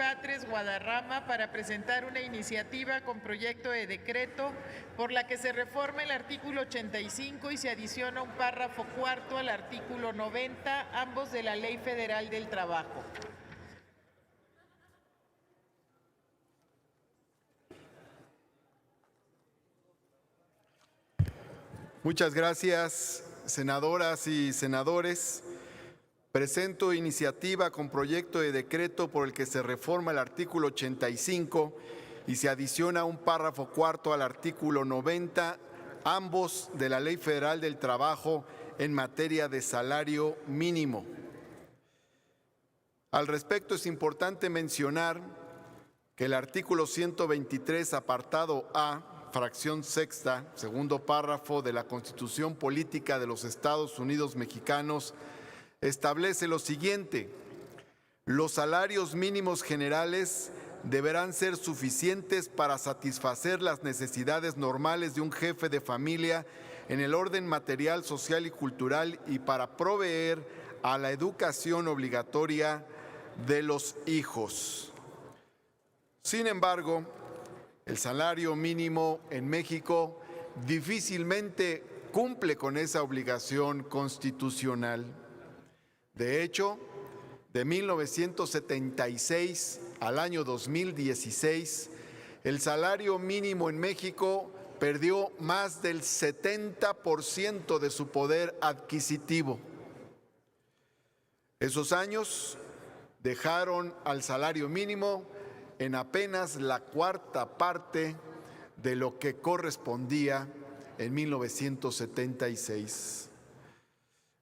Batres, Guadarrama, para presentar una iniciativa con proyecto de decreto por la que se reforma el artículo 85 y se adiciona un párrafo cuarto al artículo 90, ambos de la Ley Federal del Trabajo. Muchas gracias, senadoras y senadores. Presento iniciativa con proyecto de decreto por el que se reforma el artículo 85 y se adiciona un párrafo cuarto al artículo 90, ambos de la Ley Federal del Trabajo en materia de salario mínimo. Al respecto, es importante mencionar que el artículo 123, apartado A, fracción sexta, segundo párrafo de la Constitución Política de los Estados Unidos Mexicanos, establece lo siguiente: los salarios mínimos generales deberán ser suficientes para satisfacer las necesidades normales de un jefe de familia en el orden material, social y cultural y para proveer a la educación obligatoria de los hijos. Sin embargo, el salario mínimo en México difícilmente cumple con esa obligación constitucional. De hecho, de 1976 al año 2016, el salario mínimo en México perdió más del 70% de su poder adquisitivo. Esos años dejaron al salario mínimo en apenas la cuarta parte de lo que correspondía en 1976.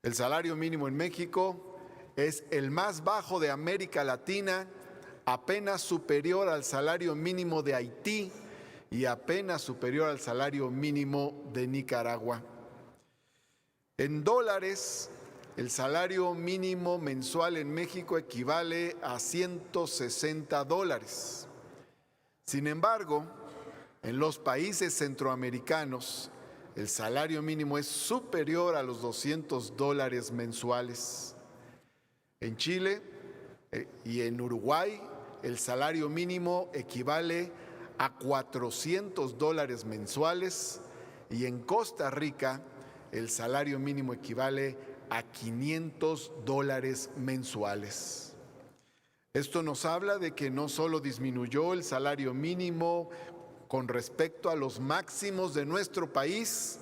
El salario mínimo en México es el más bajo de América Latina, apenas superior al salario mínimo de Haití y apenas superior al salario mínimo de Nicaragua. En dólares, el salario mínimo mensual en México equivale a $160. Sin embargo, en los países centroamericanos, el salario mínimo es superior a los $200 mensuales. En Chile y en Uruguay, el salario mínimo equivale a $400 mensuales y en Costa Rica, el salario mínimo equivale a $500 mensuales. Esto nos habla de que no solo disminuyó el salario mínimo con respecto a los máximos de nuestro país,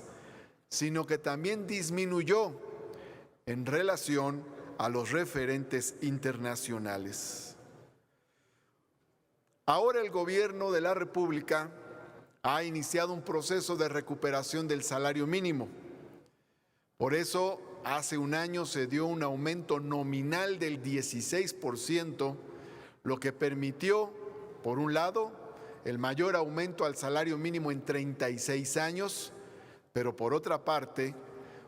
sino que también disminuyó en relación a los referentes internacionales. Ahora el gobierno de la República ha iniciado un proceso de recuperación del salario mínimo. Por eso, hace un año se dio un aumento nominal del 16%, lo que permitió, por un lado, el mayor aumento al salario mínimo en 36 años, pero por otra parte,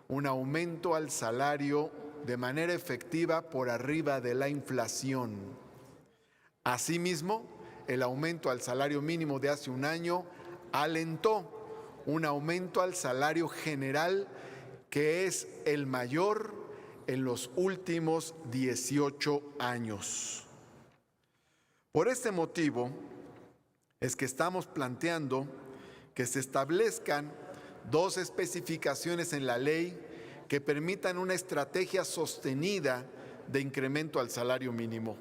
un aumento al salario de manera efectiva por arriba de la inflación. Asimismo, el aumento al salario mínimo de hace un año alentó un aumento al salario general que es el mayor en los últimos 18 años. Por este motivo es que estamos planteando que se establezcan dos especificaciones en la ley que permitan una estrategia sostenida de incremento al salario mínimo.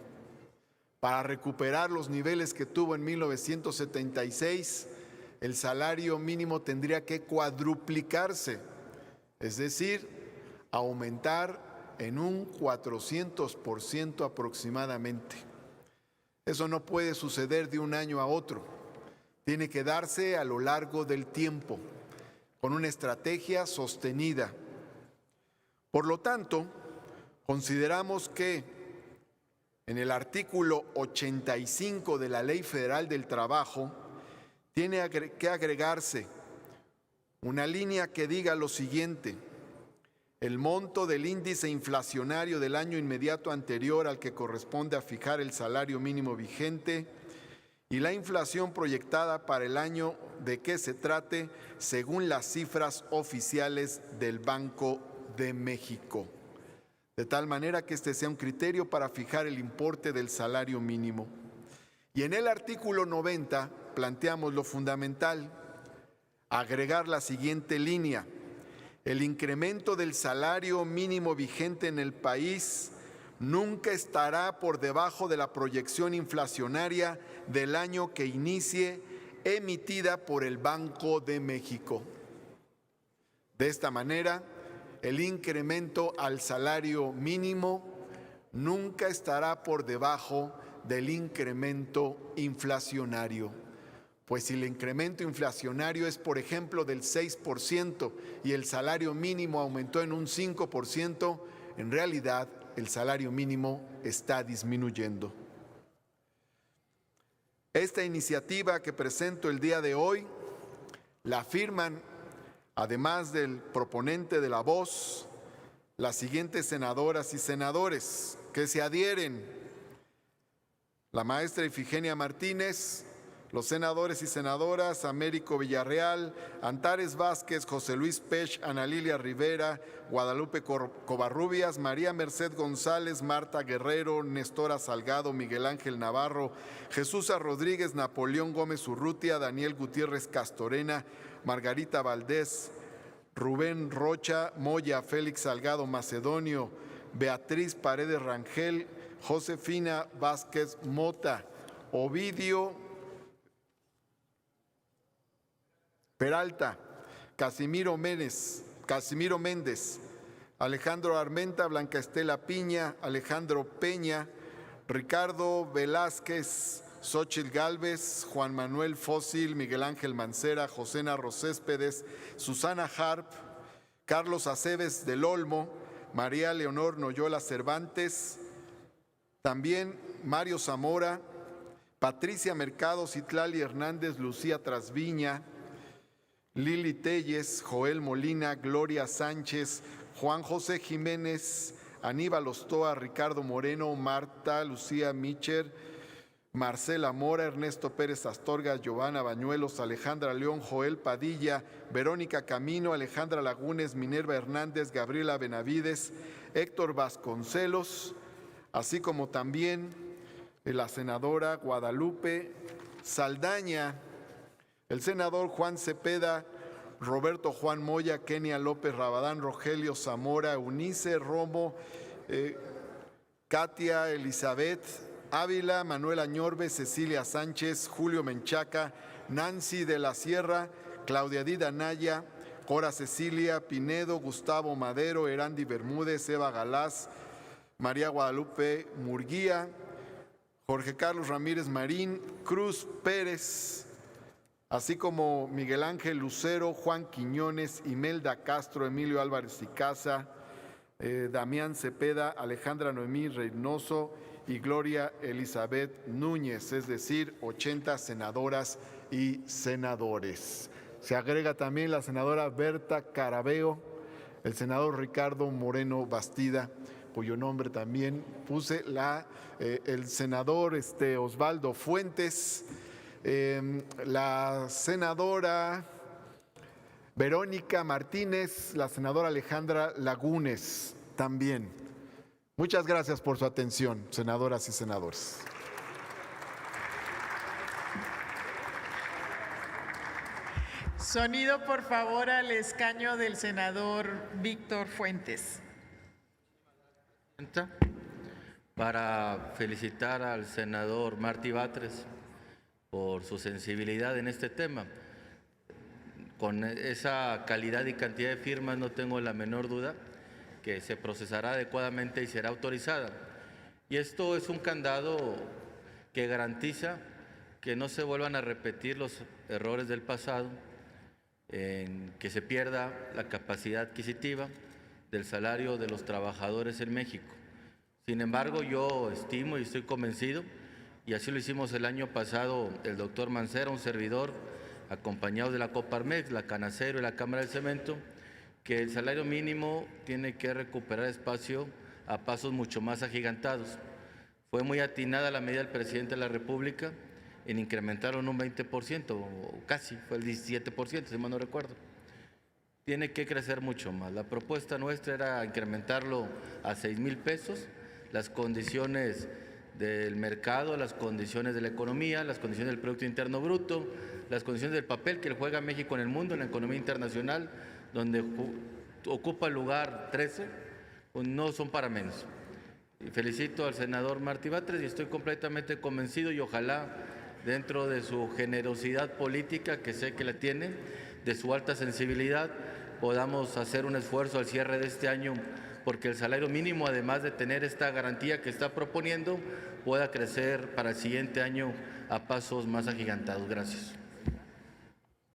Para recuperar los niveles que tuvo en 1976, el salario mínimo tendría que cuadruplicarse, es decir, aumentar en un 400% aproximadamente. Eso no puede suceder de un año a otro. Tiene que darse a lo largo del tiempo, con una estrategia sostenida. Por lo tanto, consideramos que en el artículo 85 de la Ley Federal del Trabajo tiene que agregarse una línea que diga lo siguiente: el monto del índice inflacionario del año inmediato anterior al que corresponde a fijar el salario mínimo vigente y la inflación proyectada para el año de que se trate según las cifras oficiales del Banco de México, de tal manera que este sea un criterio para fijar el importe del salario mínimo. Y en el artículo 90 planteamos lo fundamental, agregar la siguiente línea: el incremento del salario mínimo vigente en el país nunca estará por debajo de la proyección inflacionaria del año que inicie, emitida por el Banco de México. De esta manera, el incremento al salario mínimo nunca estará por debajo del incremento inflacionario. Pues si el incremento inflacionario es, por ejemplo, del 6% y el salario mínimo aumentó en un 5%, en realidad el salario mínimo está disminuyendo. Esta iniciativa que presento el día de hoy la firman, además del proponente de la voz, las siguientes senadoras y senadores que se adhieren: la maestra Ifigenia Martínez, los senadores y senadoras Américo Villarreal, Antares Vázquez, José Luis Pech, Ana Lilia Rivera, Guadalupe Covarrubias, María Merced González, Marta Guerrero, Nestora Salgado, Miguel Ángel Navarro, Jesús Rodríguez, Napoleón Gómez Urrutia, Daniel Gutiérrez Castorena, Margarita Valdés, Rubén Rocha, Moya Félix Salgado Macedonio, Beatriz Paredes Rangel, Josefina Vázquez Mota, Ovidio Peralta, Casimiro Méndez, Alejandro Armenta, Blanca Estela Piña, Alejandro Peña, Ricardo Velázquez, Xóchitl Gálvez, Juan Manuel Fósil, Miguel Ángel Mancera, Josena Roséspedes, Susana Harp, Carlos Aceves del Olmo, María Leonor Noyola Cervantes, también Mario Zamora, Patricia Mercado, Citlali Hernández, Lucía Trasviña, Lili Telles, Joel Molina, Gloria Sánchez, Juan José Jiménez, Aníbal Ostoa, Ricardo Moreno, Marta Lucía Micher, Marcela Mora, Ernesto Pérez Astorga, Giovanna Bañuelos, Alejandra León, Joel Padilla, Verónica Camino, Alejandra Lagunes, Minerva Hernández, Gabriela Benavides, Héctor Vasconcelos, así como también la senadora Guadalupe Saldaña, el senador Juan Cepeda, Roberto Juan Moya, Kenia López Rabadán, Rogelio Zamora, Eunice Romo, Katia Elizabeth Ávila, Manuel Añorbe, Cecilia Sánchez, Julio Menchaca, Nancy de la Sierra, Claudia Dida Naya, Cora Cecilia Pinedo, Gustavo Madero, Erandi Bermúdez, Eva Galás, María Guadalupe Murguía, Jorge Carlos Ramírez Marín, Cruz Pérez, así como Miguel Ángel Lucero, Juan Quiñones, Imelda Castro, Emilio Álvarez y Casa, Damián Cepeda, Alejandra Noemí Reynoso y Gloria Elizabeth Núñez, es decir, 80 senadoras y senadores. Se agrega también la senadora Berta Carabeo, el senador Ricardo Moreno Bastida, cuyo nombre también puse, el senador Osvaldo Fuentes, la senadora Verónica Martínez, la senadora Alejandra Lagunes también. Muchas gracias por su atención, senadoras y senadores. Sonido, por favor, al escaño del senador Víctor Fuentes. Para felicitar al senador Martí Batres por su sensibilidad en este tema. Con esa calidad y cantidad de firmas no tengo la menor duda que se procesará adecuadamente y será autorizada. Y esto es un candado que garantiza que no se vuelvan a repetir los errores del pasado, en que se pierda la capacidad adquisitiva del salario de los trabajadores en México. Sin embargo, yo estimo y estoy convencido, y así lo hicimos el año pasado el doctor Mancera, un servidor, acompañado de la Coparmex, la Canacero y la Cámara del Cemento, que el salario mínimo tiene que recuperar espacio a pasos mucho más agigantados. Fue muy atinada la medida del presidente de la República en incrementarlo en un 20%, o casi, fue el 17%, si mal no recuerdo. Tiene que crecer mucho más. La propuesta nuestra era incrementarlo a 6,000 pesos. Las condiciones del mercado, las condiciones de la economía, las condiciones del Producto Interno Bruto, las condiciones del papel que juega México en el mundo, en la economía internacional, donde ocupa el lugar 13, pues no son para menos. Y felicito al senador Martí Batres y estoy completamente convencido y ojalá dentro de su generosidad política, que sé que la tiene, de su alta sensibilidad, podamos hacer un esfuerzo al cierre de este año porque el salario mínimo, además de tener esta garantía que está proponiendo, pueda crecer para el siguiente año a pasos más agigantados. Gracias.